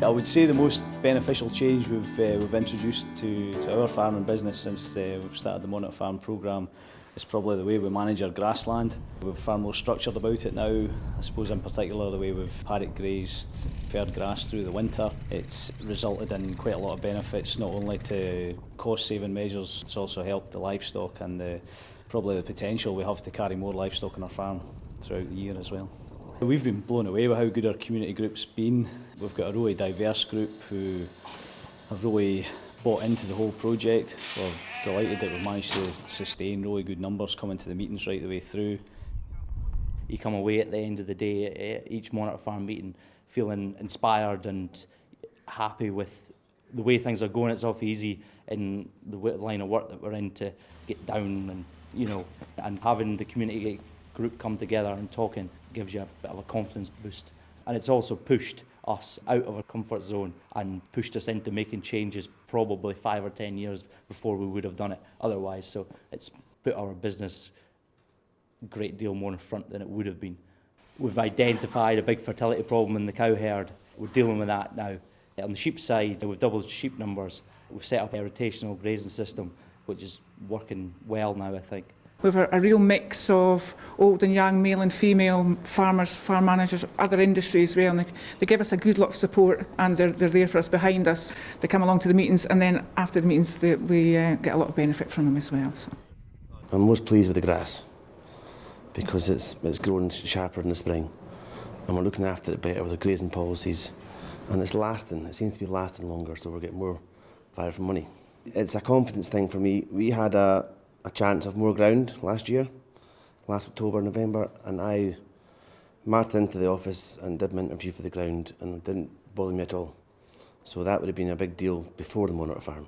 I would say the most beneficial change we've introduced to our farming business since we've started the Monitor Farm programme is probably the way we manage our grassland. We're far more structured about it now. I suppose in particular the way we've paddock grazed fed grass through the winter. It's resulted in quite a lot of benefits, not only to cost saving measures, it's also helped the livestock and probably the potential we have to carry more livestock on our farm throughout the year as well. We've been blown away with how good our community group's been. We've got a really diverse group who have really bought into the whole project. We're delighted that we've managed to sustain really good numbers coming to the meetings right the way through. You come away at the end of the day, each Monitor Farm meeting, feeling inspired and happy with the way things are going. It's awfully easy in the line of work that we're in to get down and having the community group come together and talking gives you a bit of a confidence boost. And it's also pushed us out of our comfort zone and pushed us into making changes probably 5 or 10 years before we would have done it otherwise. So it's put our business a great deal more in front than it would have been. We've identified a big fertility problem in the cow herd. We're dealing with that now. On the sheep side, we've doubled sheep numbers. We've set up a rotational grazing system, which is working well now, I think. We've a real mix of old and young, male and female farmers, farm managers, other industries really, and they give us a good lot of support and they're there for us, behind us. They come along to the meetings and then after the meetings we get a lot of benefit from them as well. So. I'm most pleased with the grass because it's grown sharper in the spring and we're looking after it better with the grazing policies and it's lasting. It seems to be lasting longer, so we're getting more value for money. It's a confidence thing for me. We had a chance of more ground last October, November, and I marched into the office and did my interview for the ground and it didn't bother me at all. So that would have been a big deal before the Monitor Farm.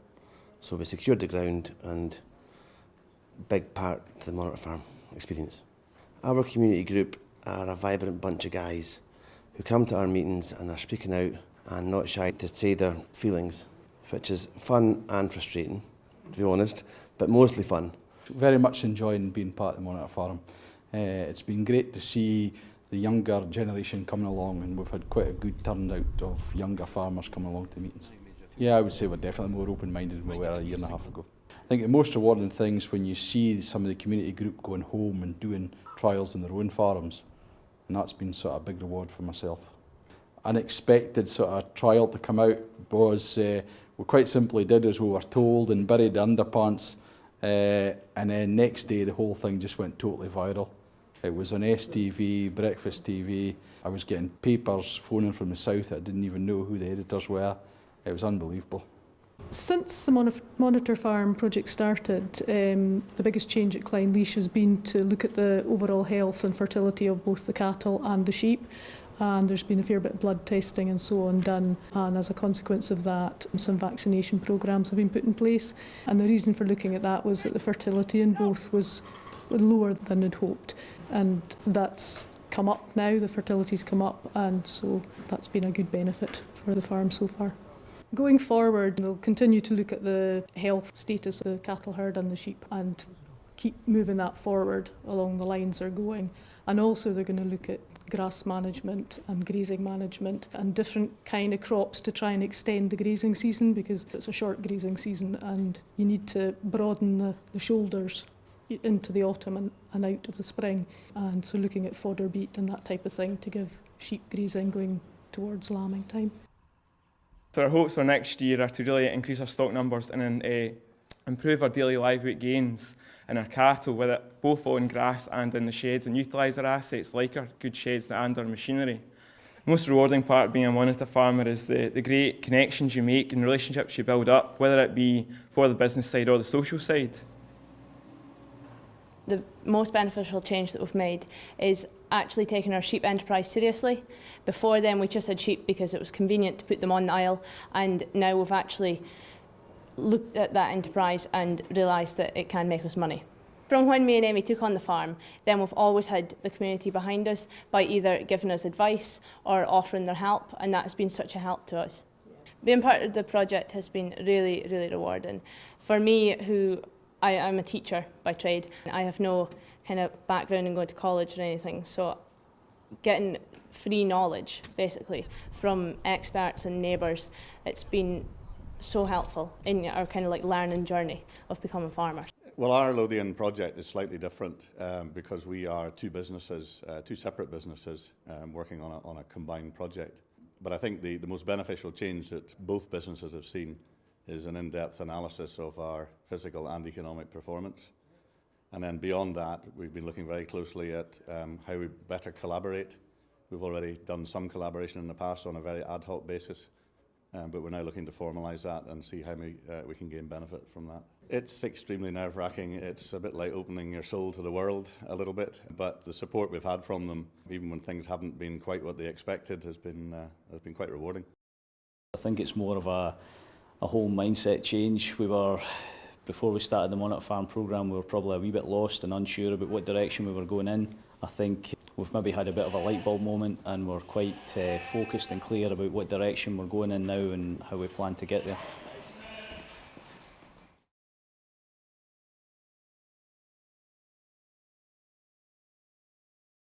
So we secured the ground and big part to the Monitor Farm experience. Our community group are a vibrant bunch of guys who come to our meetings and are speaking out and not shy to say their feelings, which is fun and frustrating, to be honest, but mostly fun. Very much enjoying being part of the Monitor Farm. It's been great to see the younger generation coming along, and we've had quite a good turnout of younger farmers coming along to meetings. Yeah, I would say we're definitely more open-minded than we were a year and a half ago. I think the most rewarding thing is when you see some of the community group going home and doing trials in their own farms, and that's been sort of a big reward for myself. Unexpected sort of trial to come out was we quite simply did as we were told and buried the underpants. And then next day the whole thing just went totally viral. It was on STV, Breakfast TV. I was getting papers phoning from the south. I didn't even know who the editors were. It was unbelievable. Since the Monitor Farm project started, the biggest change at Clynelish has been to look at the overall health and fertility of both the cattle and the sheep. And there's been a fair bit of blood testing and so on done, and as a consequence of that some vaccination programmes have been put in place, and the reason for looking at that was that the fertility in both was lower than had hoped, and that's come up now, the fertility's come up, and so that's been a good benefit for the farm so far. Going forward, they'll continue to look at the health status of the cattle herd and the sheep and keep moving that forward along the lines they're going, and also they're going to look at grass management and grazing management and different kind of crops to try and extend the grazing season, because it's a short grazing season and you need to broaden the shoulders into the autumn and out of the spring, and so looking at fodder beet and that type of thing to give sheep grazing going towards lambing time. So our hopes for next year are to really increase our stock numbers and improve our daily live weight gains in our cattle, with it both on grass and in the sheds, and utilise our assets like our good sheds and our machinery. The most rewarding part of being a Monitor farmer is the great connections you make and relationships you build up, whether it be for the business side or the social side. The most beneficial change that we've made is actually taking our sheep enterprise seriously. Before then we just had sheep because it was convenient to put them on the aisle, and now we've actually looked at that enterprise and realised that it can make us money. From when me and Amy took on the farm, then we've always had the community behind us by either giving us advice or offering their help, and that's been such a help to us. Being part of the project has been really, really rewarding. For me, I'm a teacher by trade, I have no kind of background in going to college or anything, so getting free knowledge, basically, from experts and neighbours. It's been so helpful in our kind of like learning journey of becoming farmers. Well, our Lothian project is slightly different because we are two separate businesses working on a combined project. But I think the most beneficial change that both businesses have seen is an in-depth analysis of our physical and economic performance. And then beyond that, we've been looking very closely at how we better collaborate. We've already done some collaboration in the past on a very ad hoc basis, but we're now looking to formalise that and see how we can gain benefit from that. It's extremely nerve-wracking. It's a bit like opening your soul to the world a little bit, but the support we've had from them, even when things haven't been quite what they expected, has been quite rewarding. I think it's more of a whole mindset change. Before we started the Monarch Farm programme, we were probably a wee bit lost and unsure about what direction we were going in. I think we've maybe had a bit of a light bulb moment and we're quite focused and clear about what direction we're going in now and how we plan to get there.